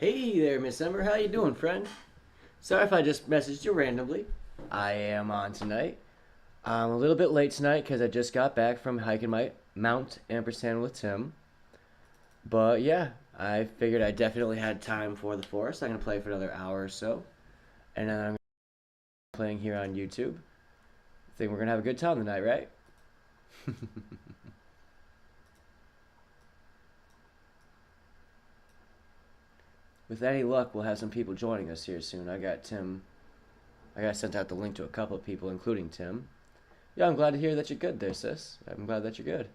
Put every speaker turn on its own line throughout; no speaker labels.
Hey there, Miss Ember. How you doing, friend? Sorry if I just messaged you randomly. I am on tonight. I'm a little bit late tonight because I just got back from hiking my Mount Ampersand with Tim. But yeah, I figured I definitely had time for the forest. I'm gonna play for another hour or so, and then I'm playing here on YouTube. Think we're gonna have a good time tonight, right? With any luck, we'll have some people joining us here soon. I got Tim. I got sent out the link to a couple of people, including Tim. Yeah, I'm glad to hear that you're good there, sis. I'm glad that you're good.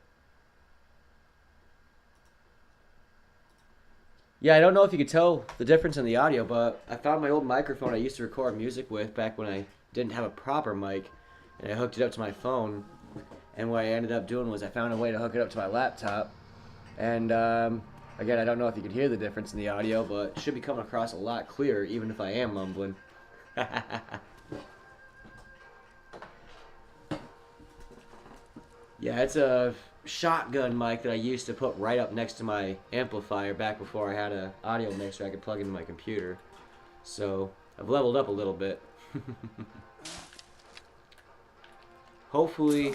Yeah, I don't know if you could tell the difference in the audio, but I found my old microphone I used to record music with back when I didn't have a proper mic, and I hooked it up to my phone. And what I ended up doing was I found a way to hook it up to my laptop. And again, I don't know if you could hear the difference in the audio, but it should be coming across a lot clearer, even if I am mumbling. Yeah, it's a shotgun mic that I used to put right up next to my amplifier back before I had an audio mixer I could plug into my computer. So I've leveled up a little bit. Hopefully,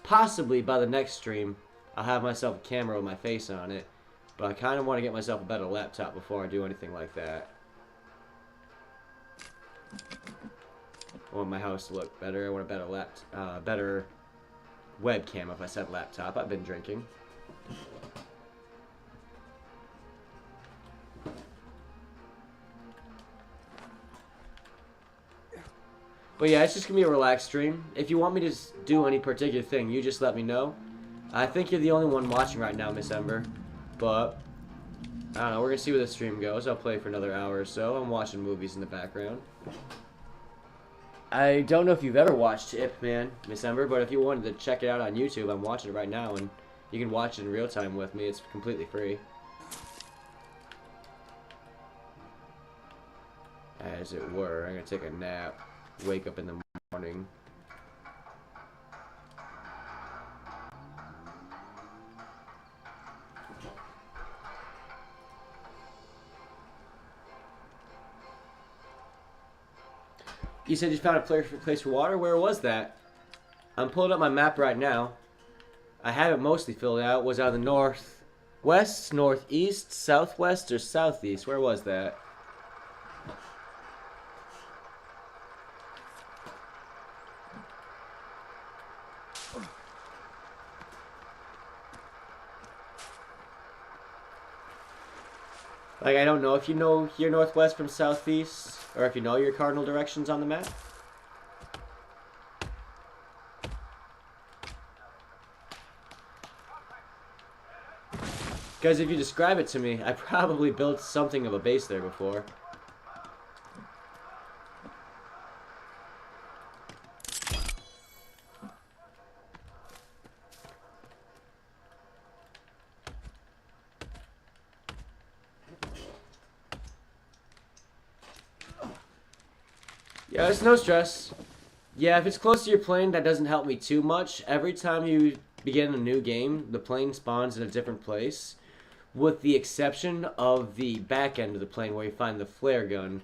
possibly by the next stream, I'll have myself a camera with my face on it. But I kind of want to get myself a better laptop before I do anything like that. I want my house to look better. I want a better webcam if I said laptop. I've been drinking. But yeah, it's just going to be a relaxed stream. If you want me to do any particular thing, you just let me know. I think you're the only one watching right now, Miss Ember. But, I don't know, we're going to see where the stream goes. I'll play for another hour or so. I'm watching movies in the background. I don't know if you've ever watched Ip Man, Miss Ember, but if you wanted to check it out on YouTube, I'm watching it right now, and you can watch it in real time with me. It's completely free. As it were. I'm going to take a nap. Wake up in the morning. You said you found a place for water? Where was that? I'm pulling up my map right now. I have it mostly filled out. Was it on the northwest, northeast, southwest, or southeast? Where was that? Like, I don't know if you know your northwest from southeast, or if you know your cardinal directions on the map. Because if you describe it to me, I probably built something of a base there before. Yeah, it's no stress. Yeah, if it's close to your plane, that doesn't help me too much. Every time you begin a new game, the plane spawns in a different place, with the exception of the back end of the plane where you find the flare gun.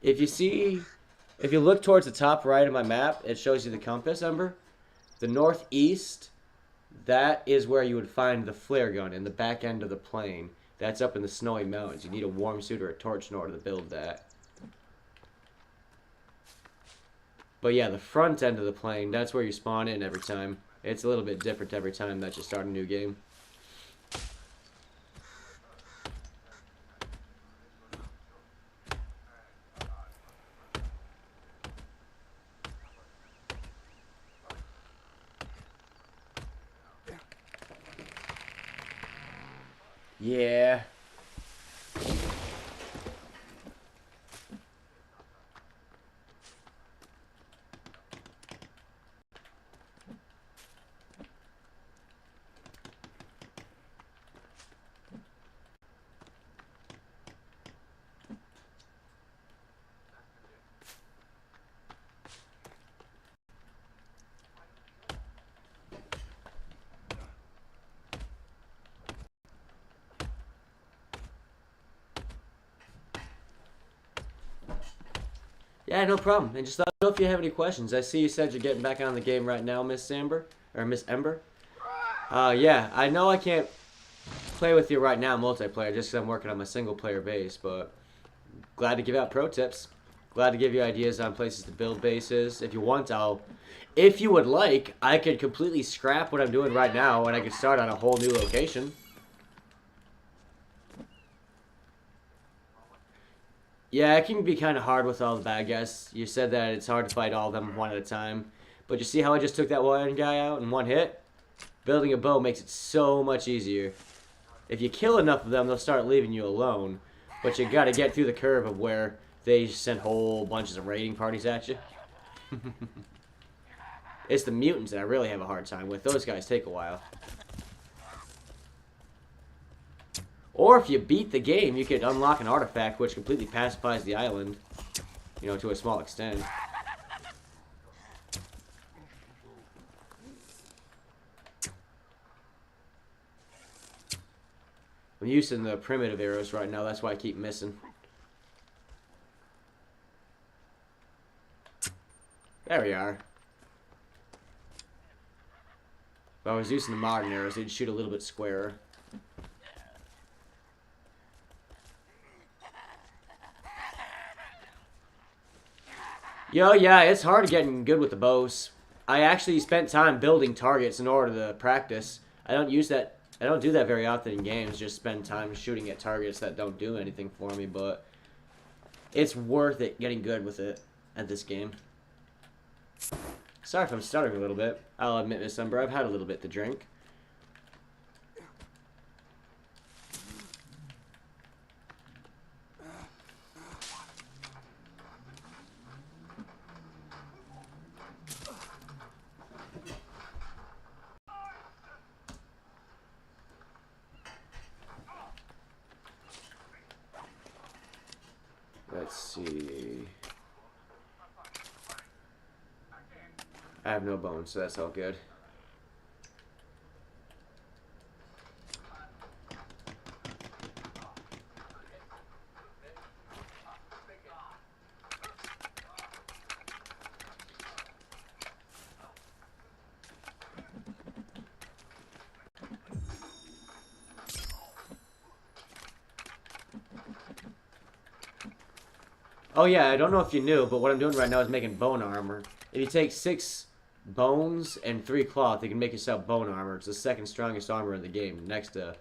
If you see, if you look towards the top right of my map, it shows you the compass, Ember. The northeast, that is where you would find the flare gun in the back end of the plane. That's up in the snowy mountains. You need a warm suit or a torch in order to build that. But yeah, the front end of the plane, that's where you spawn in every time. It's a little bit different every time that you start a new game. Yeah. Yeah, no problem. And just let me know if you have any questions. I see you said you're getting back on the game right now, Miss Amber. Or Miss Ember. Yeah, I know I can't play with you right now multiplayer just because I'm working on my single player base, but glad to give out pro tips. Glad to give you ideas on places to build bases. If you want, if you would like, I could completely scrap what I'm doing right now and I could start on a whole new location. Yeah, it can be kind of hard with all the bad guys. You said that it's hard to fight all of them one at a time. But you see how I just took that one guy out in one hit? Building a bow makes it so much easier. If you kill enough of them, they'll start leaving you alone. But you gotta get through the curve of where they send whole bunches of raiding parties at you. It's the mutants that I really have a hard time with. Those guys take a while. Or if you beat the game, you could unlock an artifact which completely pacifies the island. You know, to a small extent. I'm using the primitive arrows right now, that's why I keep missing. There we are. If I was using the modern arrows, they'd shoot a little bit squarer. Yo, yeah, it's hard getting good with the bows. I actually spent time building targets in order to practice. I don't do that very often in games, just spend time shooting at targets that don't do anything for me, but it's worth it getting good with it at this game. Sorry if I'm stuttering a little bit. I'll admit, Miss Umber, I've had a little bit to drink. Let's see. I have no bones, so that's all good. Oh yeah, I don't know if you knew, but what I'm doing right now is making bone armor. If you take 6 bones and 3 cloth, you can make yourself bone armor. It's the second strongest armor in the game, next to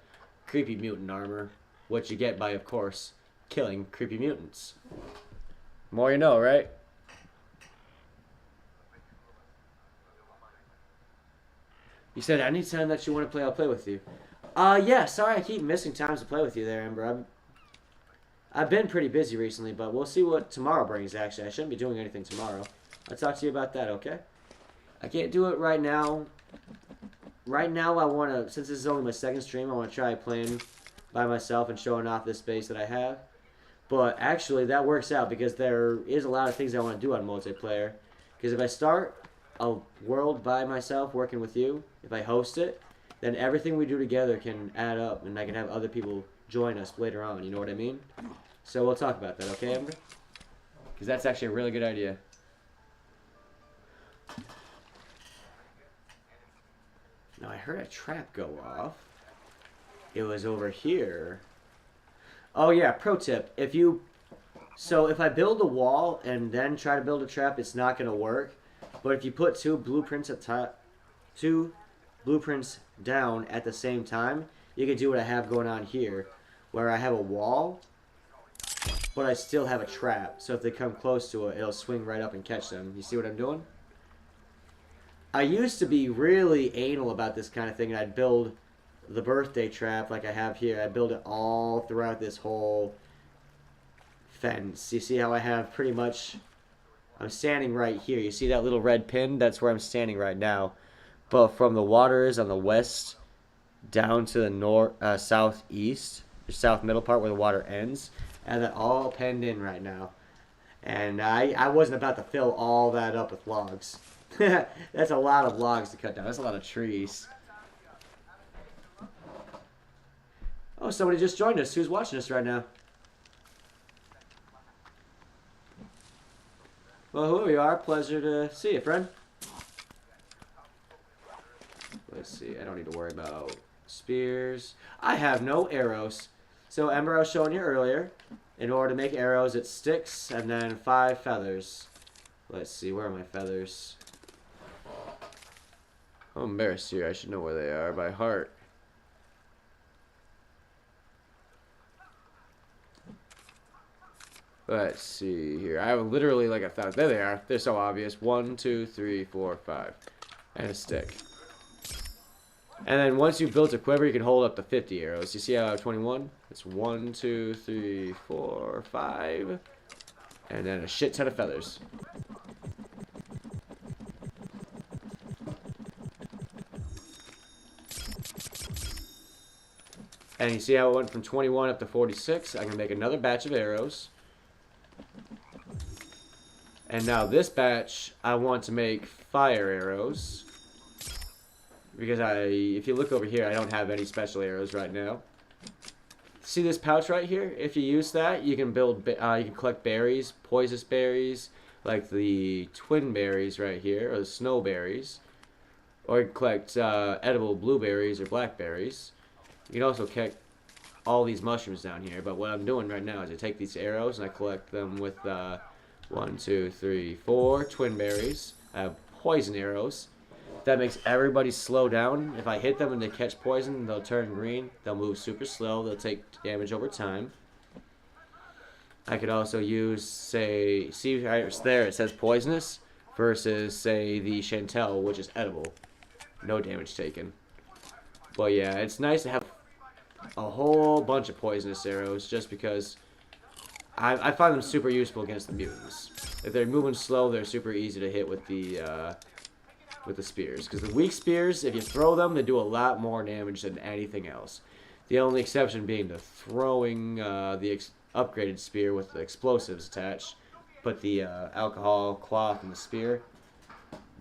creepy mutant armor, which you get by, of course, killing creepy mutants. More you know, right? You said anytime that you want to play, I'll play with you. Yeah, sorry I keep missing times to play with you there, Amber. I've been pretty busy recently, but we'll see what tomorrow brings, actually. I shouldn't be doing anything tomorrow. I'll talk to you about that, okay? I can't do it right now. Right now, I want to, since this is only my second stream, I want to try playing by myself and showing off this space that I have. But actually, that works out because there is a lot of things I want to do on multiplayer. Because if I start a world by myself working with you, if I host it, then everything we do together can add up and I can have other people join us later on, you know what I mean? So we'll talk about that, okay, Amber? Because that's actually a really good idea. Now, I heard a trap go off. It was over here. Oh, yeah, pro tip. So if I build a wall and then try to build a trap, it's not going to work. But if you put 2 blueprints at top, 2 blueprints down at the same time, you can do what I have going on here, where I have a wall, but I still have a trap. So if they come close to it, it'll swing right up and catch them. You see what I'm doing? I used to be really anal about this kind of thing, and I'd build the birthday trap like I have here. I'd build it all throughout this whole fence. You see how I have pretty much... I'm standing right here. You see that little red pin? That's where I'm standing right now. But from the water is on the west down to the north, southeast, the south middle part where the water ends, and that all penned in right now. And I wasn't about to fill all that up with logs. That's a lot of logs to cut down. That's a lot of trees. Oh, somebody just joined us. Who's watching us right now? Well, whoever you are, pleasure to see you, friend. Let's see, I don't need to worry about spears. I have no arrows. So, Ember, I was showing you earlier, in order to make arrows, it's sticks and then 5 feathers. Let's see, where are my feathers? I'm embarrassed here. I should know where they are by heart. Let's see here. I have literally like 1,000. There they are. They're so obvious. 1, 2, 3, 4, 5. And a stick. And then once you've built a quiver, you can hold up to 50 arrows. You see how I have 21? It's 1, 2, 3, 4, 5. And then a shit ton of feathers. And you see how it went from 21 up to 46? I can make another batch of arrows. And now this batch, I want to make fire arrows. Because if you look over here, I don't have any special arrows right now. See this pouch right here? If you use that, you can build, you can collect berries, poisonous berries, like the twin berries right here, or the snow berries. Or you can collect edible blueberries or blackberries. You can also collect all these mushrooms down here. But what I'm doing right now is I take these arrows and I collect them with 1, 2, 3, 4 twin berries. I have poison arrows. That makes everybody slow down. If I hit them and they catch poison, they'll turn green. They'll move super slow. They'll take damage over time. I could also use, say, see right there it says poisonous versus, say, the Chantel, which is edible. No damage taken. But yeah, it's nice to have a whole bunch of poisonous arrows just because I find them super useful against the mutants. If they're moving slow, they're super easy to hit with the spears. Because the weak spears, if you throw them, they do a lot more damage than anything else. The only exception being the throwing the upgraded spear with the explosives attached. Put the alcohol cloth in the spear.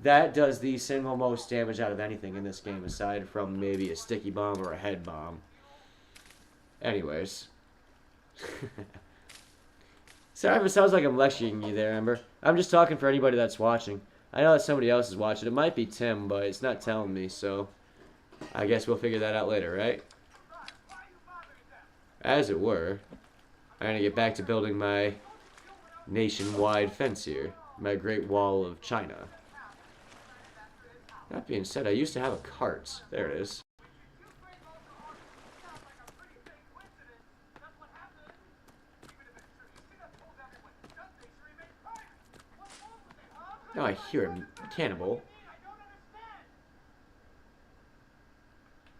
That does the single most damage out of anything in this game, aside from maybe a sticky bomb or a head bomb. Anyways. Sorry if it sounds like I'm lecturing you there, Ember. I'm just talking for anybody that's watching. I know that somebody else is watching. It might be Tim, but it's not telling me, so I guess we'll figure that out later, right? As it were, I'm going to get back to building my nationwide fence here. My Great Wall of China. That being said, I used to have a cart. There it is. Now I hear a cannibal.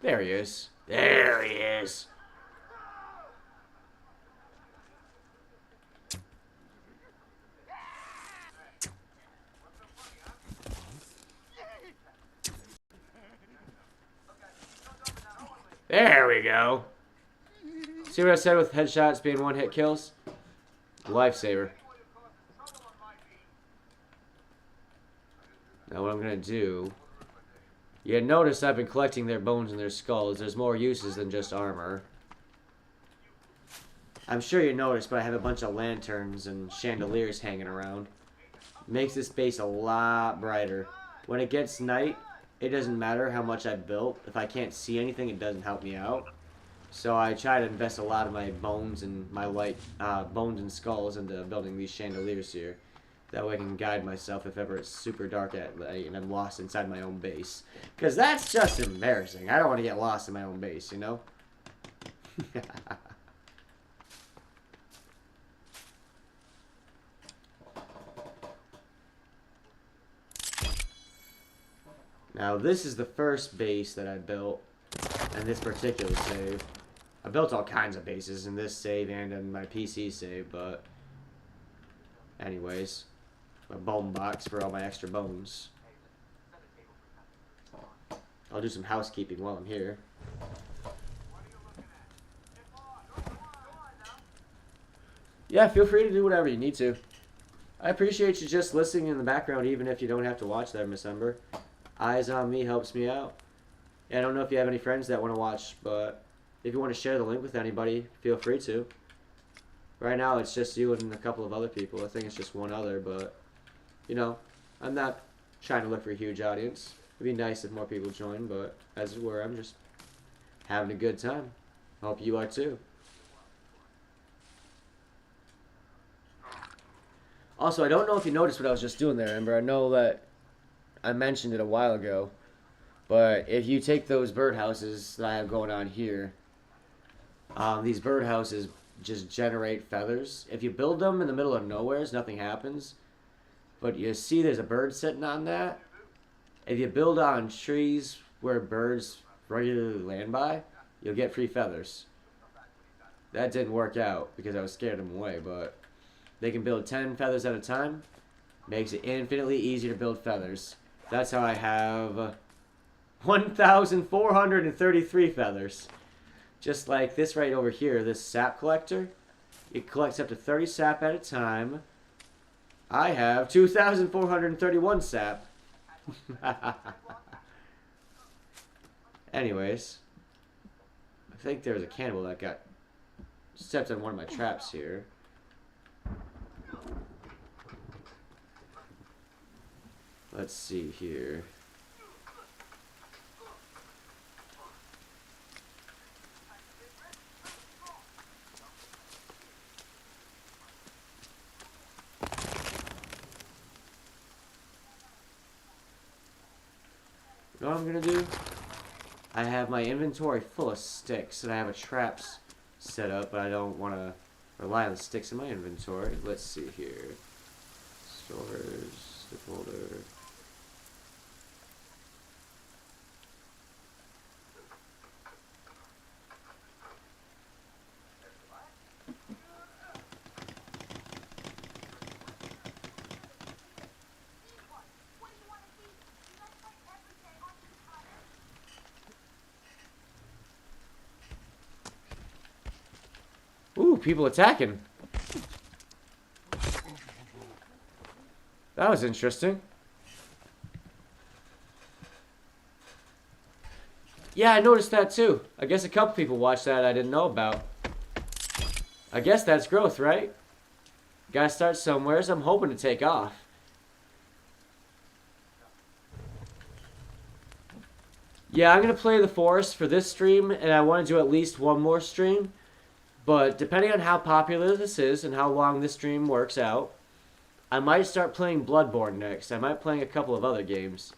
There he is. There he is. There we go. See what I said with headshots being one-hit kills? Lifesaver. Now what I'm going to do... You notice I've been collecting their bones and their skulls. There's more uses than just armor. I'm sure you noticed, but I have a bunch of lanterns and chandeliers hanging around. Makes this base a lot brighter. When it gets night, it doesn't matter how much I built. If I can't see anything, it doesn't help me out. So I try to invest a lot of my bones and my bones and skulls into building these chandeliers here. That way I can guide myself if ever it's super dark at night and I'm lost inside my own base. Because that's just embarrassing. I don't want to get lost in my own base, you know? Now this is the first base that I built in this particular save. I built all kinds of bases in this save and in my PC save, but anyways, my bone box for all my extra bones. I'll do some housekeeping while I'm here. Yeah, feel free to do whatever you need to. I appreciate you just listening in the background, even if you don't have to watch that, Miss Ember. Eyes on me helps me out. I don't know if you have any friends that want to watch, but if you want to share the link with anybody, feel free to. Right now, it's just you and a couple of other people. I think it's just one other, but You know, I'm not trying to look for a huge audience. It'd be nice if more people join, but as it were, I'm just having a good time. Hope you are too. Also, I don't know if you noticed what I was just doing there, Ember. I know that I mentioned it a while ago, but if you take those birdhouses that I have going on here, these birdhouses just generate feathers. If you build them in the middle of nowhere, nothing happens. But you see there's a bird sitting on that. If you build on trees where birds regularly land by, you'll get free feathers. That didn't work out because I was scared them away, but they can build 10 feathers at a time. Makes it infinitely easier to build feathers. That's how I have 1,433 feathers. Just like this right over here, this sap collector. It collects up to 30 sap at a time. I have 2,431 sap. Anyways, I think there was a cannibal that got stepped on one of my traps here. Let's see here. You know what I'm gonna do? I have my inventory full of sticks and I have a traps set up, but I don't want to rely on the sticks in my inventory. Let's see here. Storage, stick holder. Ooh, people attacking. That was interesting. Yeah, I noticed that too. I guess a couple people watched that I didn't know about. I guess that's growth, right? Gotta start somewhere, so I'm hoping to take off. Yeah, I'm gonna play the forest for this stream, and I want to do at least one more stream. But depending on how popular this is and how long this stream works out, I might start playing Bloodborne next. I might play a couple of other games.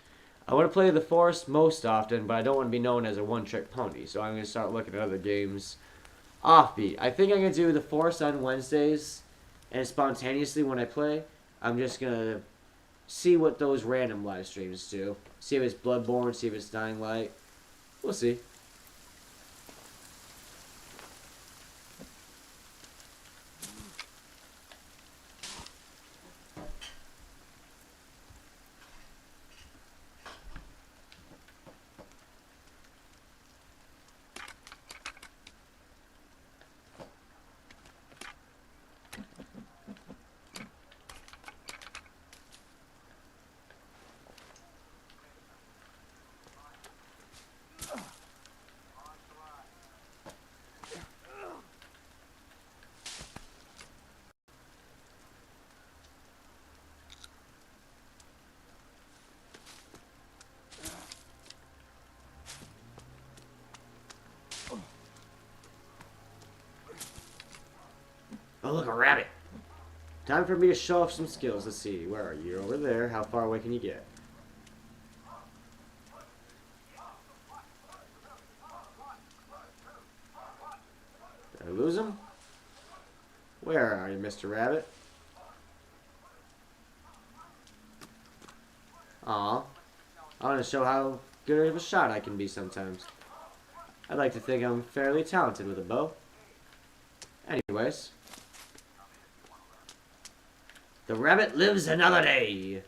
I want to play the Forest most often, but I don't want to be known as a one-trick pony, so I'm going to start looking at other games offbeat. I think I'm going to do the Forest on Wednesdays, and spontaneously when I play, I'm just going to see what those random live streams do. See if it's Bloodborne, see if it's Dying Light. We'll see. Oh, look, a rabbit. Time for me to show off some skills. Let's see. Where are you? Over there. How far away can you get? Did I lose him? Where are you, Mr. Rabbit? Aw. I want to show how good of a shot I can be sometimes. I'd like to think I'm fairly talented with a bow. Anyways. The rabbit lives another day.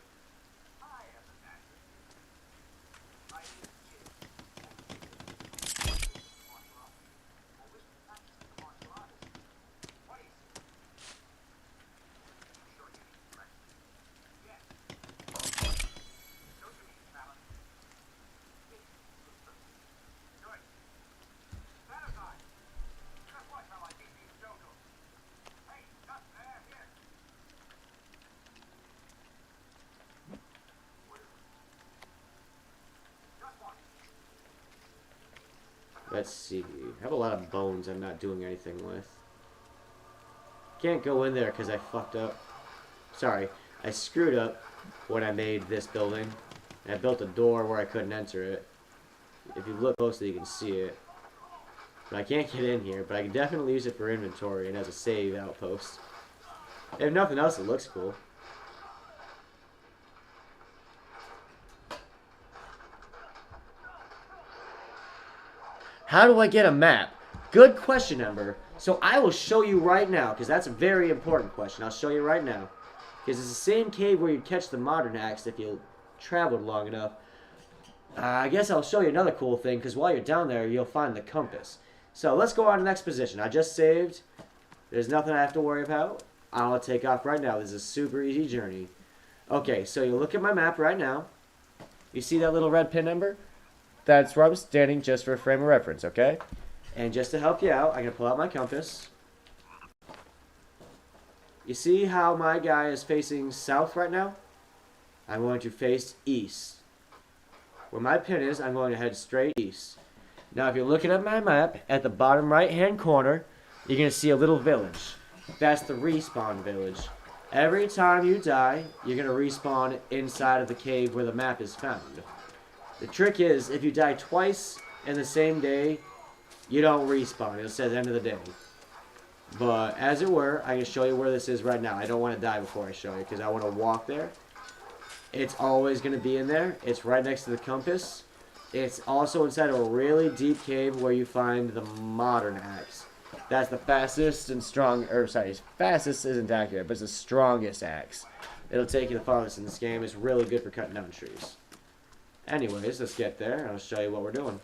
Let's see. I have a lot of bones I'm not doing anything with. Can't go in there because I fucked up. Sorry, I screwed up when I made this building. And I built a door where I couldn't enter it. If you look closely, you can see it. But I can't get in here, but I can definitely use it for inventory and as a save outpost. If nothing else, it looks cool. How do I get a map? Good question, Ember. So I will show you right now, because that's a very important question. I'll show you right now. Because it's the same cave where you'd catch the modern axe if you traveled long enough. I guess I'll show you another cool thing, because while you're down there, you'll find the compass. So let's go on to the next position. I just saved. There's nothing I have to worry about. I'll take off right now. This is a super easy journey. Okay, so you look at my map right now. You see that little red pin, Ember? That's where I'm standing, just for a frame of reference, okay? And just to help you out, I'm going to pull out my compass. You see how my guy is facing south right now? I'm going to face east. Where my pin is, I'm going to head straight east. Now, if you're looking at my map, at the bottom right-hand corner, you're going to see a little village. That's the respawn village. Every time you die, you're going to respawn inside of the cave where the map is found. The trick is, if you die twice in the same day, you don't respawn. It says end of the day. But, as it were, I can show you where this is right now. I don't want to die before I show you, because I want to walk there. It's always going to be in there. It's right next to the compass. It's also inside of a really deep cave where you find the modern axe. That's the fastest and strong, or sorry, fastest isn't accurate, but it's the strongest axe. It'll take you the farthest in this game. It's really good for cutting down trees. Anyways, let's get there, and I'll show you what we're doing.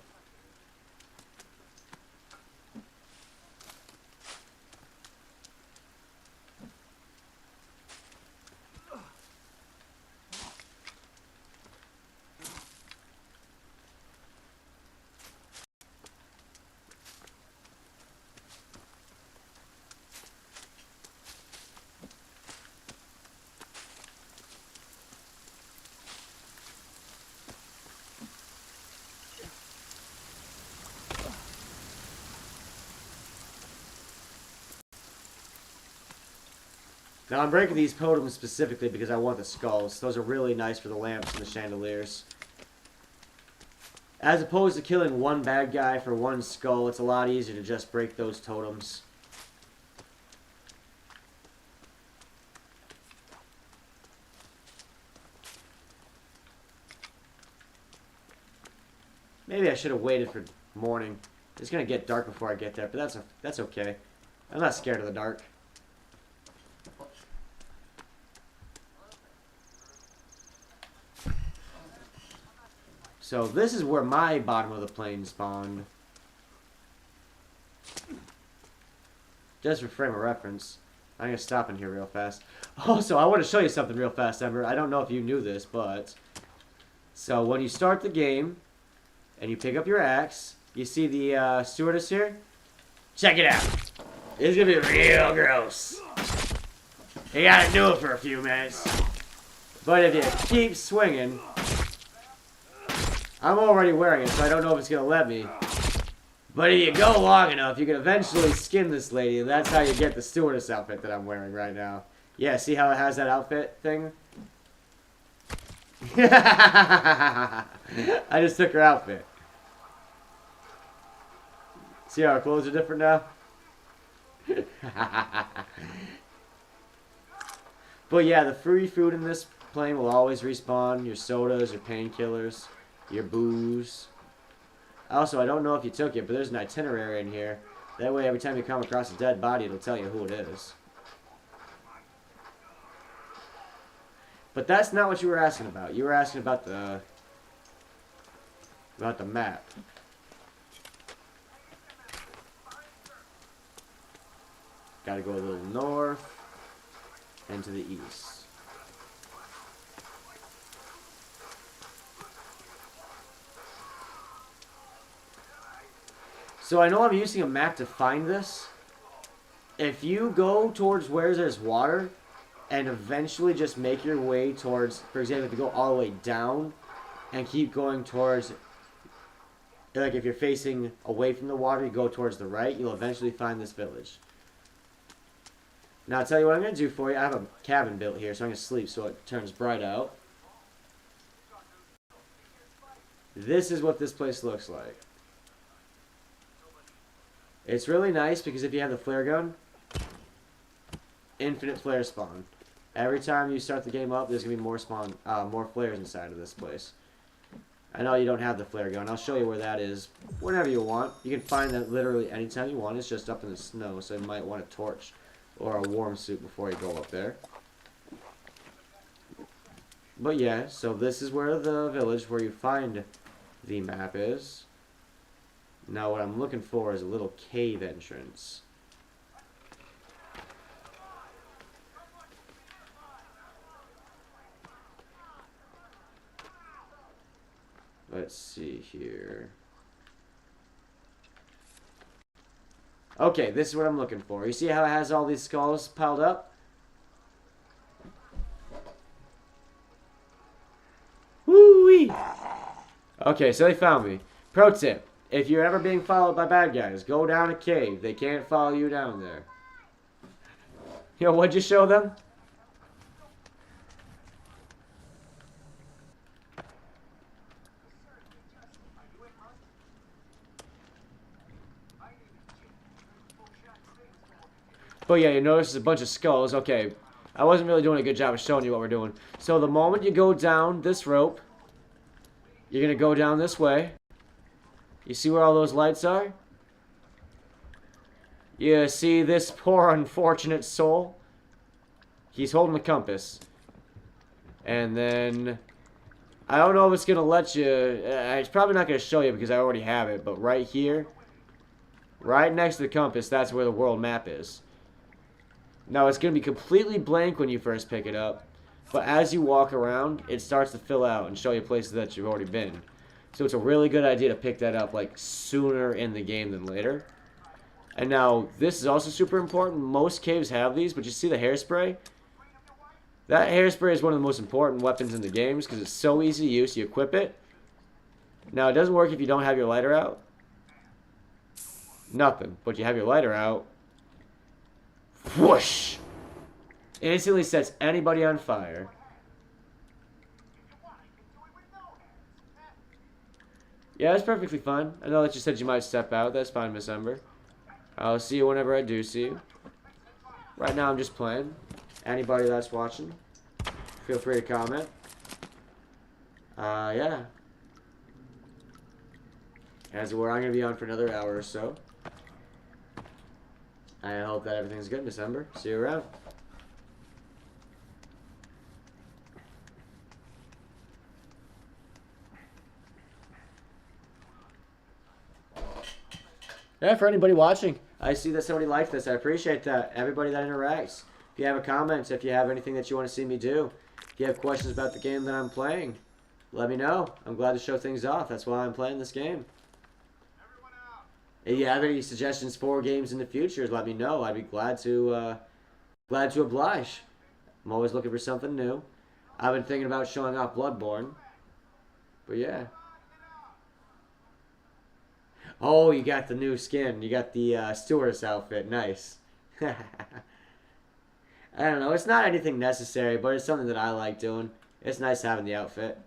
Now I'm breaking these totems specifically because I want the skulls. Those are really nice for the lamps and the chandeliers. As opposed to killing one bad guy for one skull, it's a lot easier to just break those totems. Maybe I should have waited for morning. It's gonna get dark before I get there, but that's okay. I'm not scared of the dark. So this is where my bottom of the plane spawned. Just for frame of reference. I'm going to stop in here real fast. Also, I want to show you something real fast, Ember. I don't know if you knew this, but... So when you start the game, and you pick up your axe, you see the stewardess here? Check it out. It's going to be real gross. You got to do it for a few minutes. But if you keep swinging... I'm already wearing it, so I don't know if it's going to let me. But if you go long enough, you can eventually skin this lady, and that's how you get the stewardess outfit that I'm wearing right now. Yeah, see how it has that outfit thing? I just took her outfit. See how her clothes are different now? But yeah, the free food in this plane will always respawn. Your sodas, your painkillers, your booze. Also, I don't know if you took it, but there's an itinerary in here. That way, every time you come across a dead body, it'll tell you who it is. But that's not what you were asking about. You were asking about the map. Gotta go a little north and to the east. So I know I'm using a map to find this. If you go towards where there's water and eventually just make your way towards, for example, if you go all the way down and keep going towards like if you're facing away from the water, you go towards the right, you'll eventually find this village. Now I'll tell you what I'm going to do for you. I have a cabin built here, so I'm going to sleep so it turns bright out. This is what this place looks like. It's really nice because if you have the flare gun, infinite flare spawn. Every time you start the game up, there's going to be more flares inside of this place. I know you don't have the flare gun. I'll show you where that is whenever you want. You can find that literally anytime you want. It's just up in the snow, so you might want a torch or a warm suit before you go up there. But yeah, so this is where the village where you find the map is. Now what I'm looking for is a little cave entrance. Let's see here. Okay, this is what I'm looking for. You see how it has all these skulls piled up? Woo-wee! Okay, so they found me. Pro tip. If you're ever being followed by bad guys, go down a cave. They can't follow you down there. Yo, what'd you show them? But yeah, you notice there's a bunch of skulls. Okay, I wasn't really doing a good job of showing you what we're doing. So the moment you go down this rope, you're going to go down this way. You see where all those lights are? You see this poor unfortunate soul? He's holding the compass. And then, I don't know if it's going to let you, it's probably not going to show you because I already have it, but right here, right next to the compass, that's where the world map is. Now, it's going to be completely blank when you first pick it up, but as you walk around, it starts to fill out and show you places that you've already been. So it's a really good idea to pick that up like sooner in the game than later. And now, this is also super important. Most caves have these, but you see the hairspray? That hairspray is one of the most important weapons in the games because it's so easy to use. You equip it. Now, it doesn't work if you don't have your lighter out. Nothing. But you have your lighter out. Whoosh! It instantly sets anybody on fire. Yeah, that's perfectly fine. I know that you said you might step out. That's fine, Miss Ember. I'll see you whenever I do see you. Right now, I'm just playing. Anybody that's watching, feel free to comment. Yeah. As we're going to be on for another hour or so. I hope that everything's good in December. See you around. Yeah, for anybody watching, I see that somebody liked this. I appreciate that. Everybody that interacts. If you have a comment, if you have anything that you want to see me do, if you have questions about the game that I'm playing, let me know. I'm glad to show things off. That's why I'm playing this game. If you have any suggestions for games in the future, let me know. I'd be glad to oblige. I'm always looking for something new. I've been thinking about showing off Bloodborne. But yeah. Oh, you got the new skin. You got the stewardess outfit. Nice. I don't know. It's not anything necessary, but it's something that I like doing. It's nice having the outfit.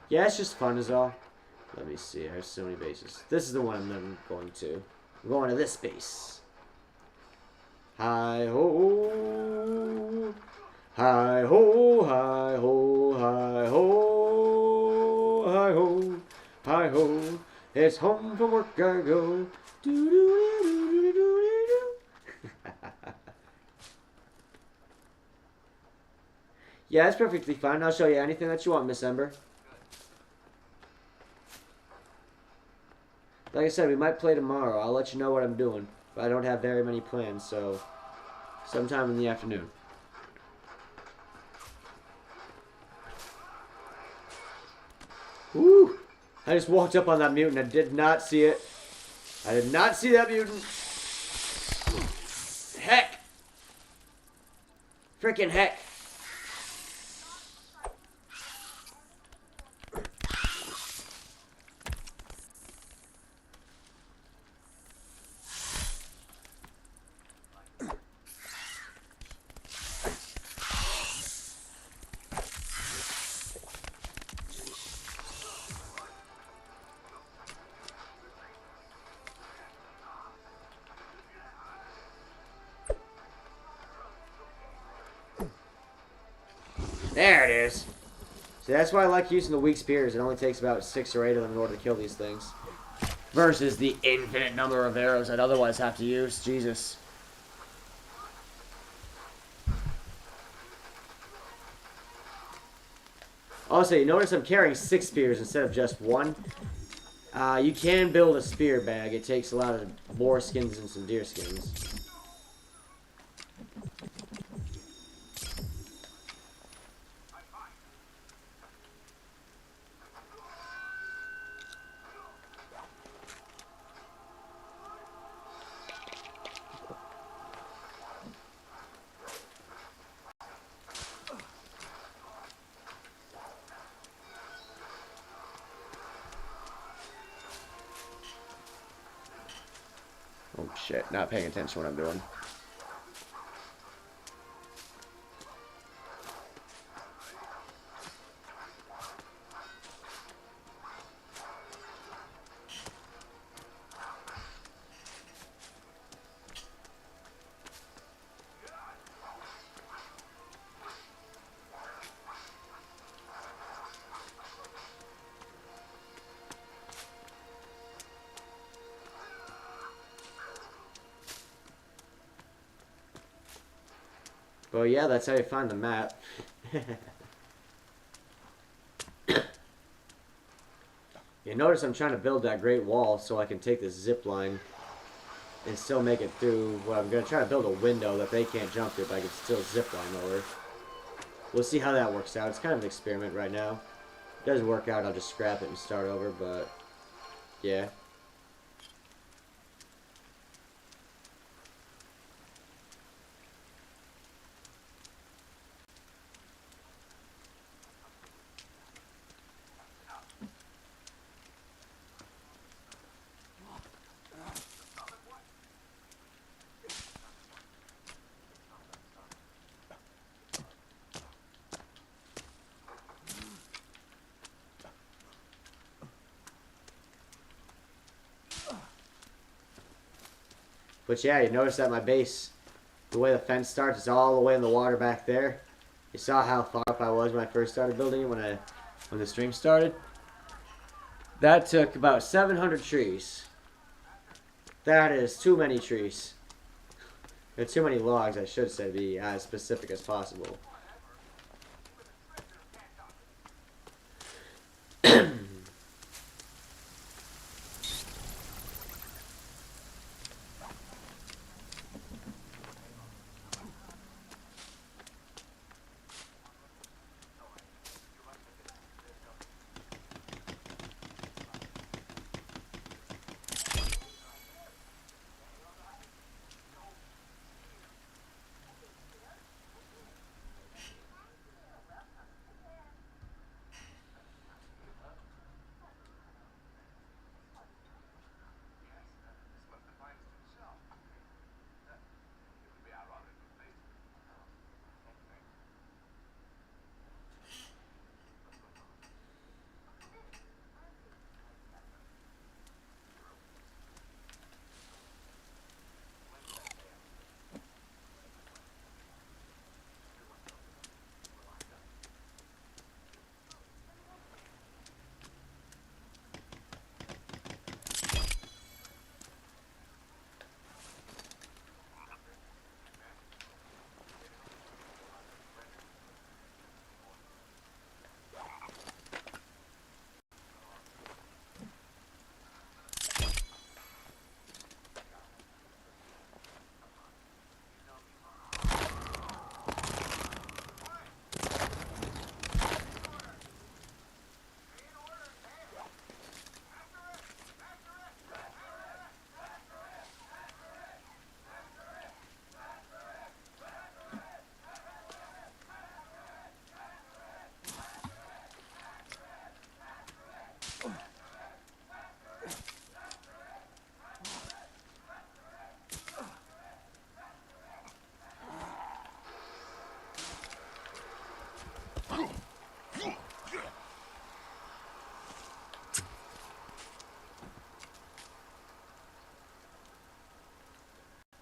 Yeah, it's just fun is all. Let me see. I have so many bases. This is the one I'm going to. I'm going to this base. Hi ho. Hi ho, hi ho, hi ho. Hi ho, hi ho. It's home from work I go. Do do do do do do do. Yeah, it's perfectly fine. I'll show you anything that you want, Miss Ember. Like I said, we might play tomorrow. I'll let you know what I'm doing. But I don't have very many plans, so sometime in the afternoon. Woo! I just walked up on that mutant. I did not see it. I did not see that mutant. Heck! Freaking heck! There it is. See, that's why I like using the weak spears. It only takes about 6 or 8 of them in order to kill these things. Versus the infinite number of arrows I'd otherwise have to use. Jesus. Also, you notice I'm carrying 6 spears instead of just 1. You can build a spear bag. It takes a lot of boar skins and some deer skins. Oh shit, not paying attention to what I'm doing. Well, yeah, that's how you find the map. You notice I'm trying to build that great wall so I can take this zip line and still make it through. Well, I'm going to try to build a window that they can't jump through, but I can still zip line over. We'll see how that works out. It's kind of an experiment right now. If it doesn't work out, I'll just scrap it and start over, but yeah. But yeah, you notice that my base, the way the fence starts, is all the way in the water back there. You saw how far up I was when I first started building it when the stream started. That took about 700 trees. That is too many trees. There are too many logs, I should say, to be as specific as possible.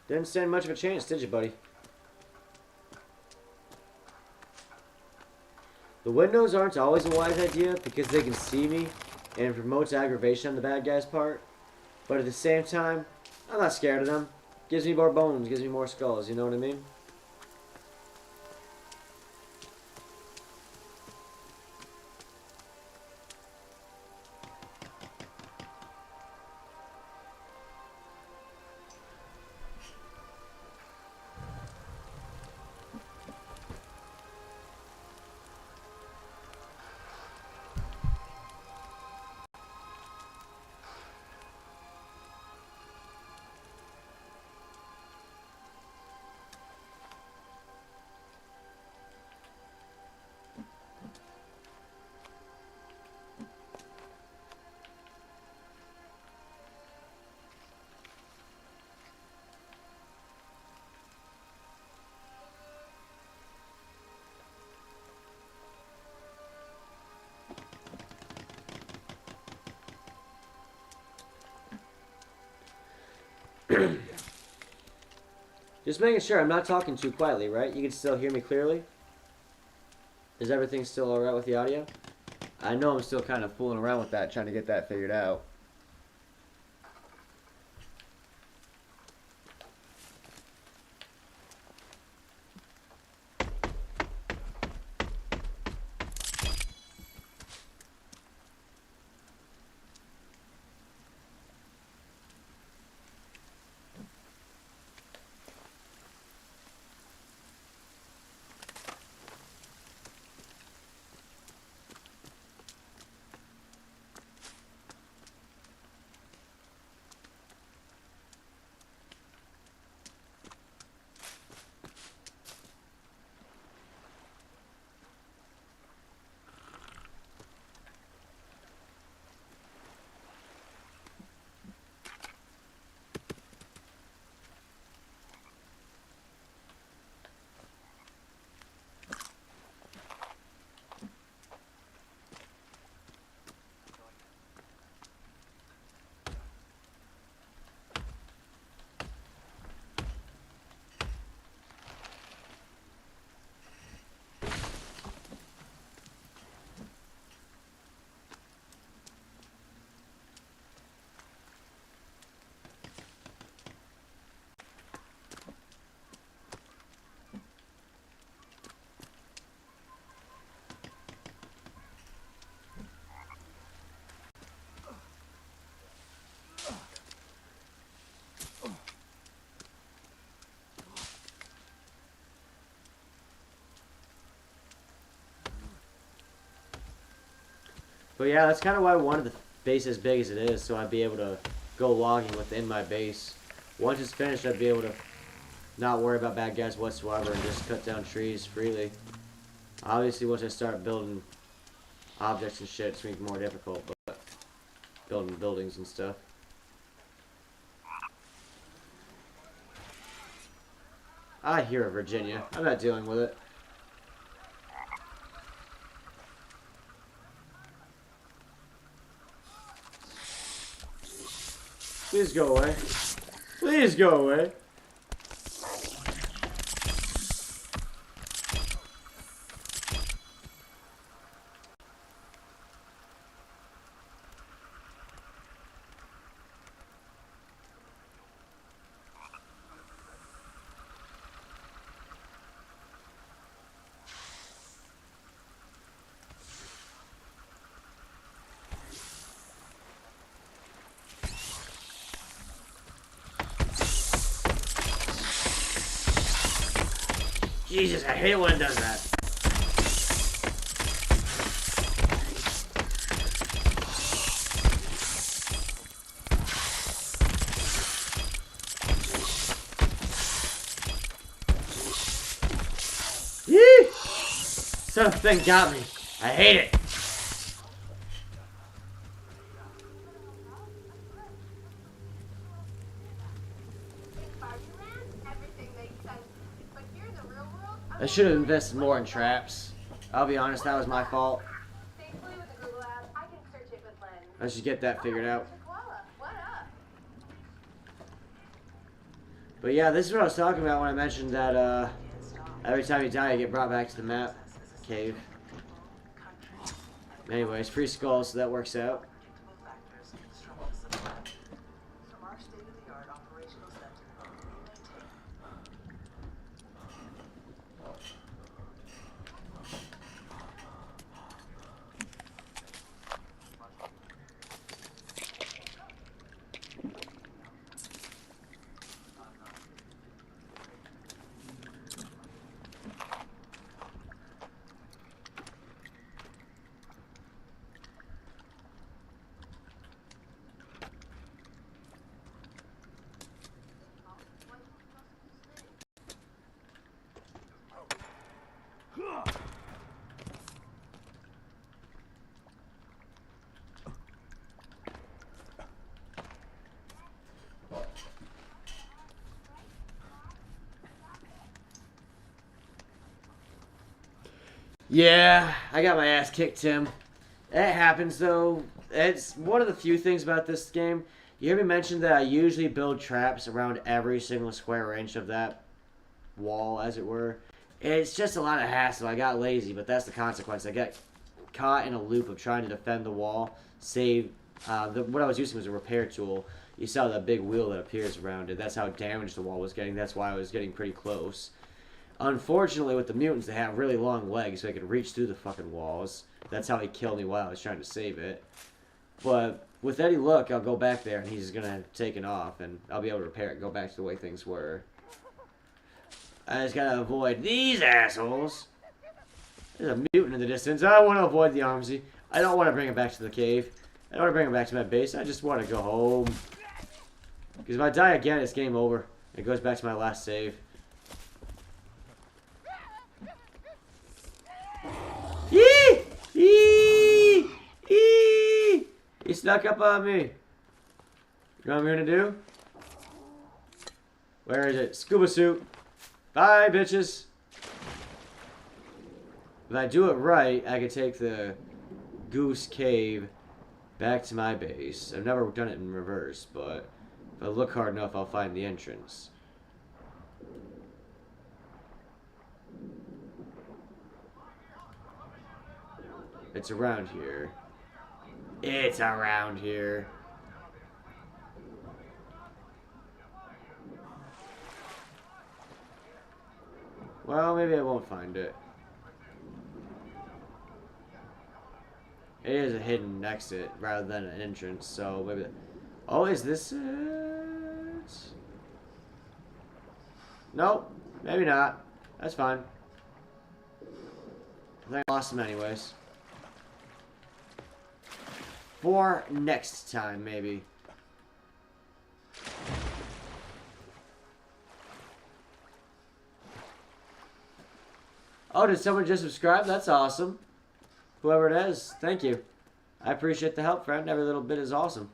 Didn't stand much of a chance, did you, buddy? The windows aren't always a wise idea because they can see me and it promotes aggravation on the bad guy's part. But at the same time, I'm not scared of them. Gives me more bones, gives me more skulls, you know what I mean? Just making sure I'm not talking too quietly, right? You can still hear me clearly? Is everything still alright with the audio? I know I'm still kind of fooling around with that, trying to get that figured out. But yeah, that's kind of why I wanted the base as big as it is, so I'd be able to go logging within my base. Once it's finished, I'd be able to not worry about bad guys whatsoever and just cut down trees freely. Obviously, once I start building objects and shit, it's going to be more difficult, but building buildings and stuff. I hear it, Virginia. I'm not dealing with it. Please go away. Please go away. Jesus, I hate when it does that. Yee! Something got me. I hate it. I should have invested more in traps. I'll be honest, that was my fault. I should get that figured out. But yeah, this is what I was talking about when I mentioned that every time you die, you get brought back to the map cave. Anyways, free skulls, so that works out. Yeah, I got my ass kicked, Tim. It happens, though. It's one of the few things about this game. You hear me mention that I usually build traps around every single square inch of that wall, as it were. It's just a lot of hassle. I got lazy, but that's the consequence. I got caught in a loop of trying to defend the wall. Save. What I was using was a repair tool. You saw that big wheel that appears around it. That's how damaged the wall was getting. That's why I was getting pretty close. Unfortunately, with the mutants, they have really long legs, so they could reach through the fucking walls. That's how he killed me while I was trying to save it. But with any luck, I'll go back there, and he's gonna have taken off, and I'll be able to repair it, go back to the way things were. I just gotta avoid these assholes. There's a mutant in the distance. I want to avoid the Armsy. I don't want to bring him back to the cave. I don't want to bring him back to my base. I just want to go home. Because if I die again, it's game over. It goes back to my last save. Yee! Yee! Yee! He snuck up on me. You know what I'm gonna do? Where is it? Scuba suit. Bye, bitches. If I do it right, I can take the Goose Cave back to my base. I've never done it in reverse, but if I look hard enough, I'll find the entrance. It's around here. It's around here. Well, maybe I won't find it. It is a hidden exit rather than an entrance, so maybe... Oh, is this it? Nope. Maybe not. That's fine. I think I lost him anyways. For next time, maybe. Oh, did someone just subscribe? That's awesome. Whoever it is, thank you. I appreciate the help, friend. Every little bit is awesome.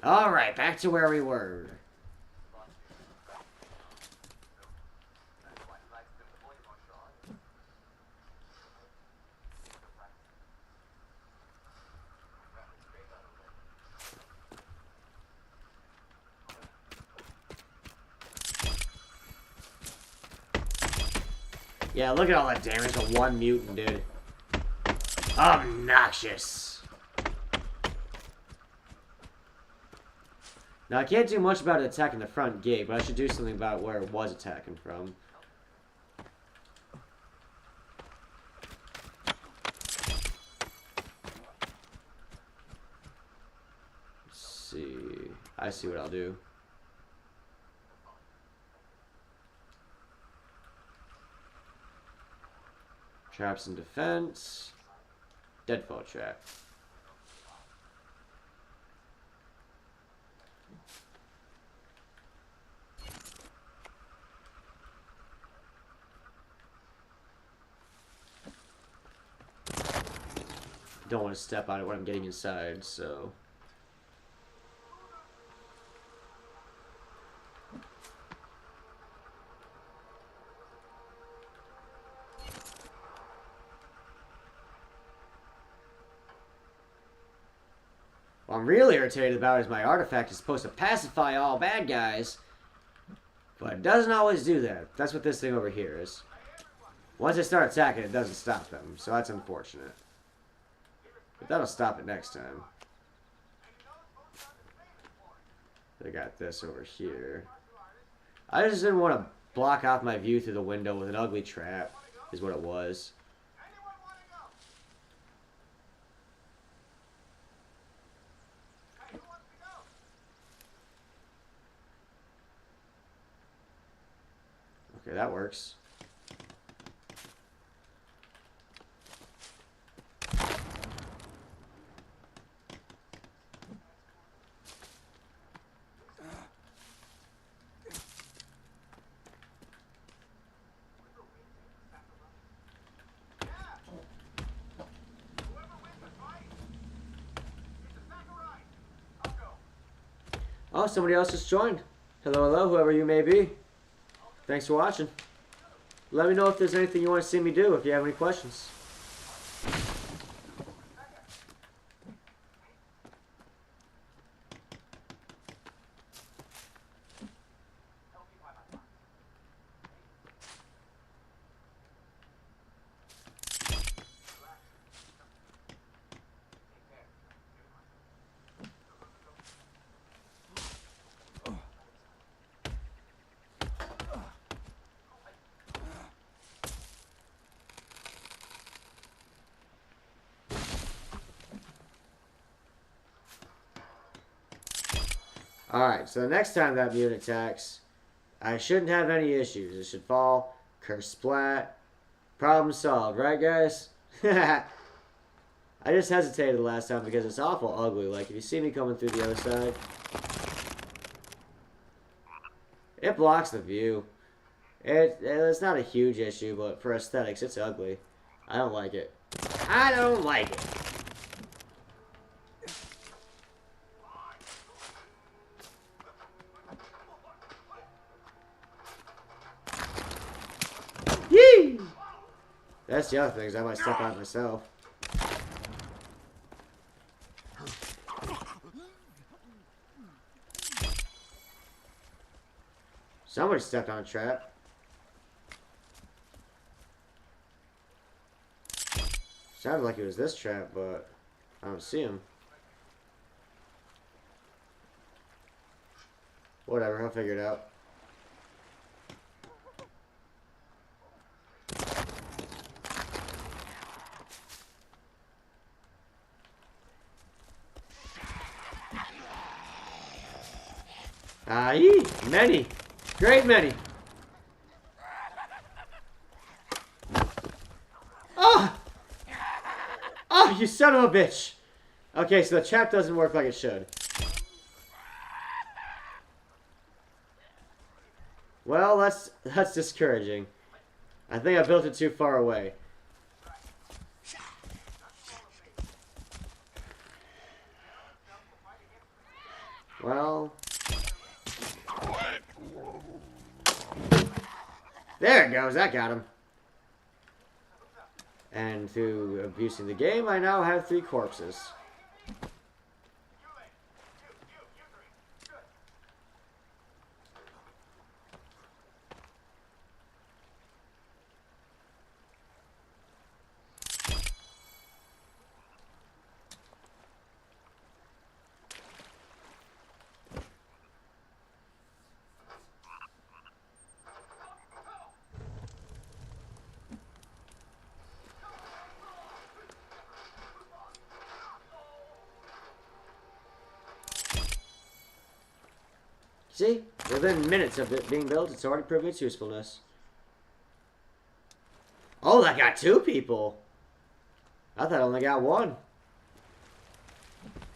Alright, back to where we were. Yeah, look at all that damage to one mutant, dude. Obnoxious. Now, I can't do much about it attacking the front gate, but I should do something about where it was attacking from. Let's see. I see what I'll do. Traps and defense. Deadfall trap. don't want to step on it when I'm getting inside, so... What I'm really irritated about is my artifact is supposed to pacify all bad guys, but it doesn't always do that. That's what this thing over here is. Once they start attacking, it doesn't stop them, so that's unfortunate. But that'll stop it next time. They got this over here. I just didn't want to block off my view through the window with an ugly trap, is what it was. Okay, that works. Oh, somebody else just joined. Hello, hello, whoever you may be. Thanks for watching. Let me know if there's anything you want to see me do, if you have any questions. Alright, so the next time that mutant attacks, I shouldn't have any issues. It should fall, curse splat, problem solved, right guys? I just hesitated the last time because it's awful ugly. Like, if you see me coming through the other side, it blocks the view. It's not a huge issue, but for aesthetics, it's ugly. I don't like it. I don't like it. Yee! That's the other thing, is I might step on it myself. Somebody stepped on a trap. Sounded like it was this trap, but I don't see him. Whatever, I'll figure it out. Aye, many. Great many. Oh! Oh, you son of a bitch. Okay, so the trap doesn't work like it should. Well, that's discouraging. I think I built it too far away. Well... There it goes, that got him. And through abusing the game, I now have 3 corpses. See? Within minutes of it being built, it's already proved its usefulness. Oh, that got 2 people. I thought I only got 1.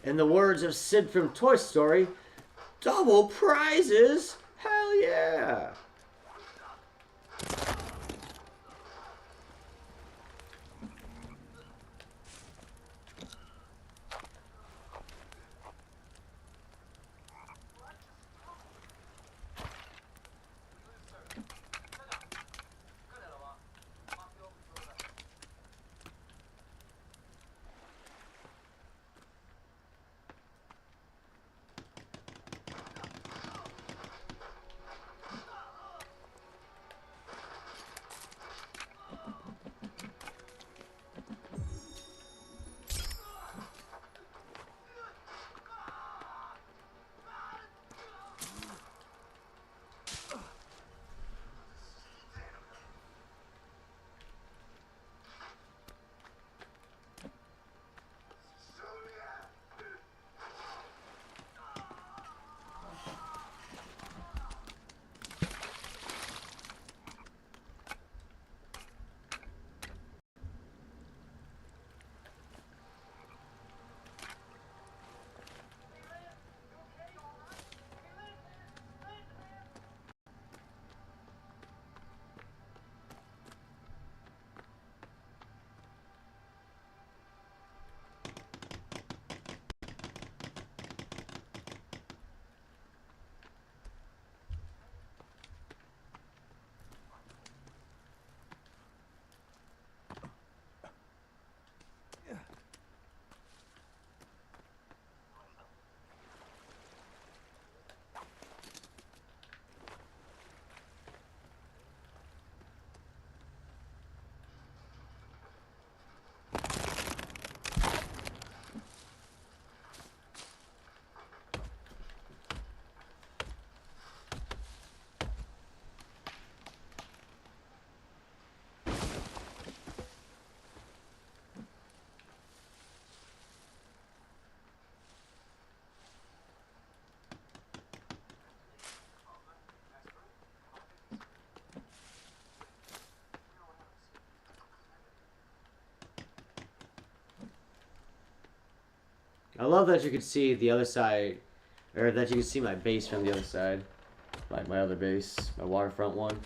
In the words of Sid from Toy Story, double prizes? Hell yeah. I love that you can see the other side, or that you can see my base from the other side. Like my other base, my waterfront one.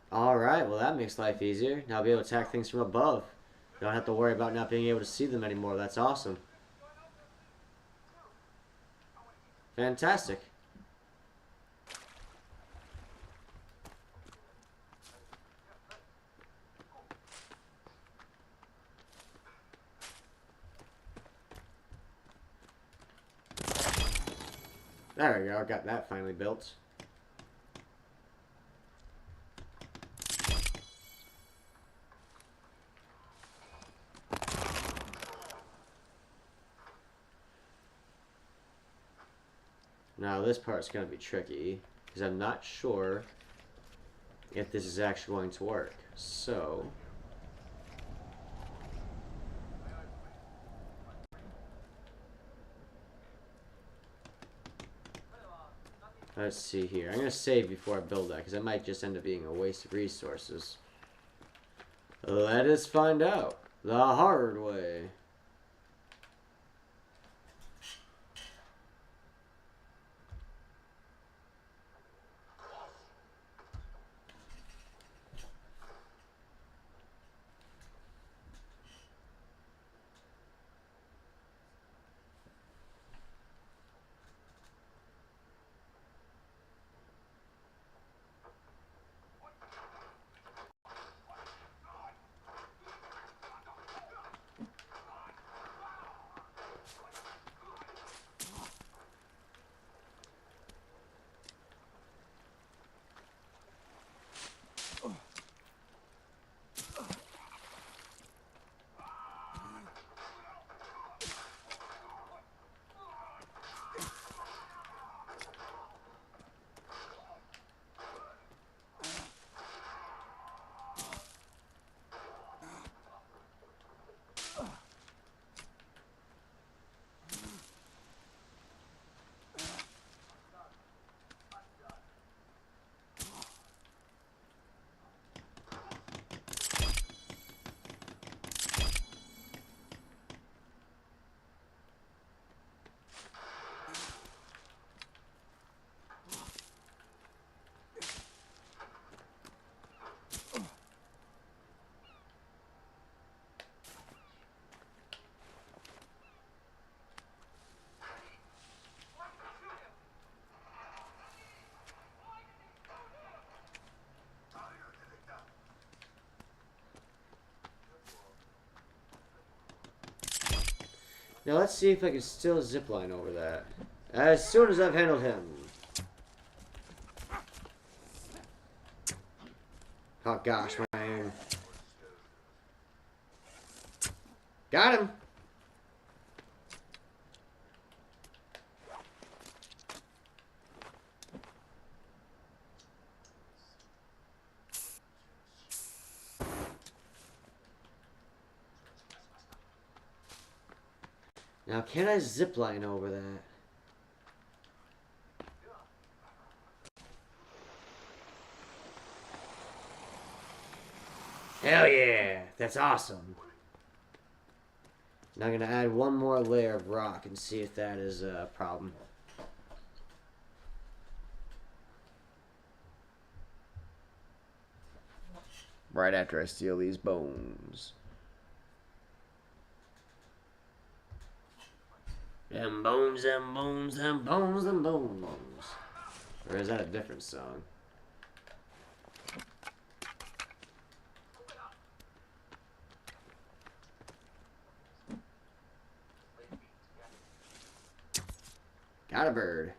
Alright, well that makes life easier. Now I'll be able to attack things from above. Don't have to worry about not being able to see them anymore. That's awesome. Fantastic. There we go, got that finally built. Now this part's going to be tricky, because I'm not sure if this is actually going to work. So, let's see here. I'm going to save before I build that, because it might just end up being a waste of resources. Let us find out the hard way. Now let's see if I can still zipline over that. As soon as I've handled him. Oh gosh, my aim. Got him! Now can I zipline over that? Hell yeah! That's awesome. Now I'm going to add one more layer of rock and see if that is a problem. Right after I steal these bones. Them bones, them bones, them bones, them bones. Or is that a different song? Got a bird.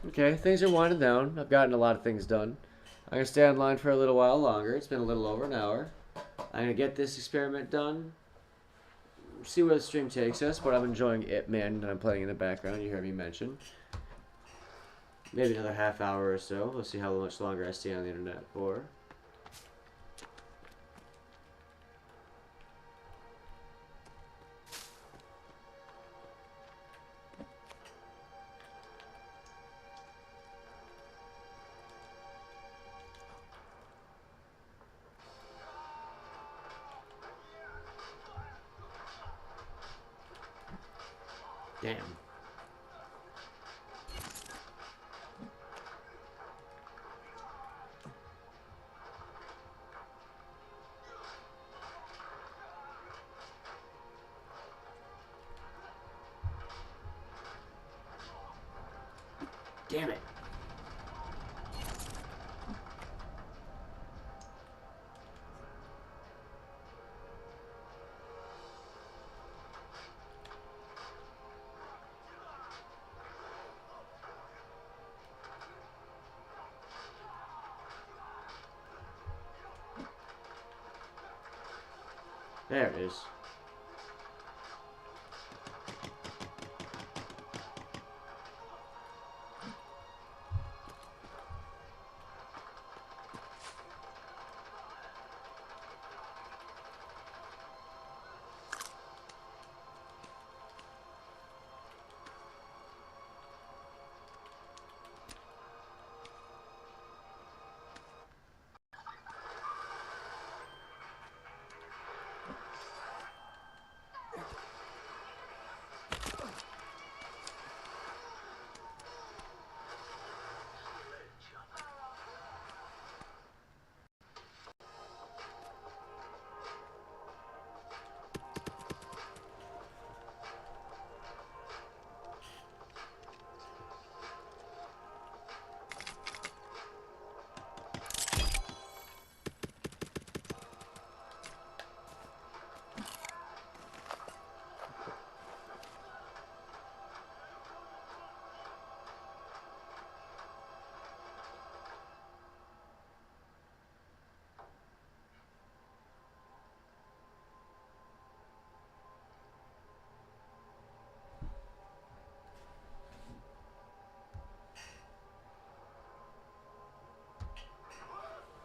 Okay, things are winding down. I've gotten a lot of things done. I'm going to stay online for a little while longer. It's been a little over an hour. I'm going to get this experiment done. See where the stream takes us, but I'm enjoying Ip Man that I'm playing in the background. You heard me mention. Maybe another half hour or so. We'll see how much longer I stay on the internet for. Damn. Damn it. There it is.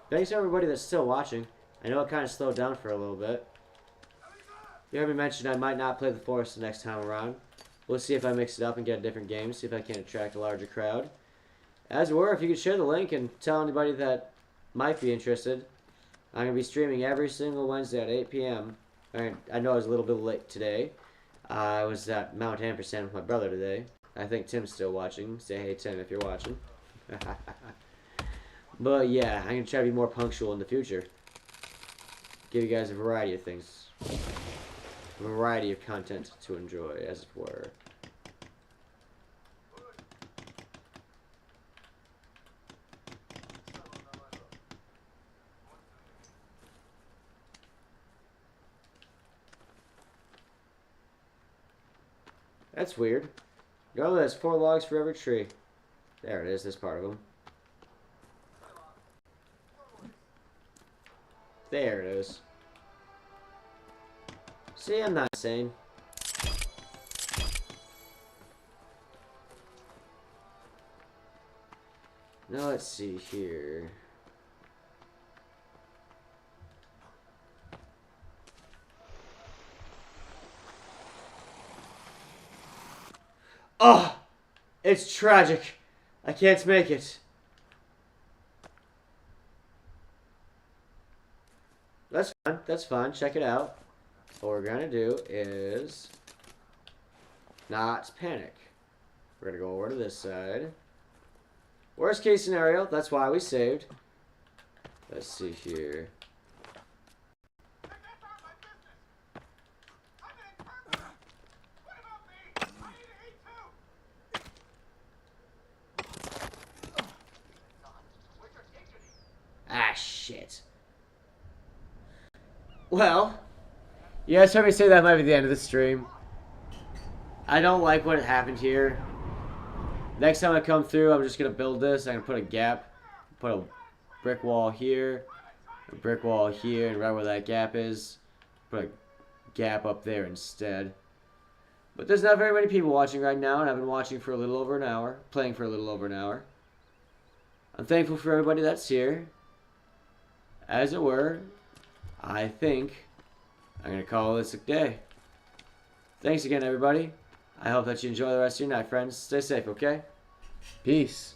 Thanks to everybody that's still watching. I know it kind of slowed down for a little bit. You heard me mention I might not play the Forest the next time around. We'll see if I mix it up and get a different game, see if I can attract a larger crowd. As it were, if you could share the link and tell anybody that might be interested, I'm going to be streaming every single Wednesday at 8 p.m. I know I was a little bit late today. I was at Mount Ampersand with my brother today. I think Tim's still watching. Say hey, Tim, if you're watching. But yeah, I'm going to try to be more punctual in the future. Give you guys a variety of things. A variety of content to enjoy, as it were. That's weird. Oh, there's 4 logs for every tree. There it is, this part of them. There it is. See, I'm not insane. Now let's see here. Oh! It's tragic. I can't make it. That's fine. That's fine. Check it out. What we're going to do is not panic. We're going to go over to this side. Worst case scenario, that's why we saved. Let's see here. Ah, shit. Well, you guys heard me say that might be the end of the stream. I don't like what happened here. Next time I come through, I'm just going to build this. I'm going to put a gap. Put a brick wall here. A brick wall here. And right where that gap is, put a gap up there instead. But there's not very many people watching right now, and I've been watching for a little over an hour. Playing for a little over an hour. I'm thankful for everybody that's here. As it were, I think I'm going to call this a day. Thanks again, everybody. I hope that you enjoy the rest of your night, friends. Stay safe, okay? Peace.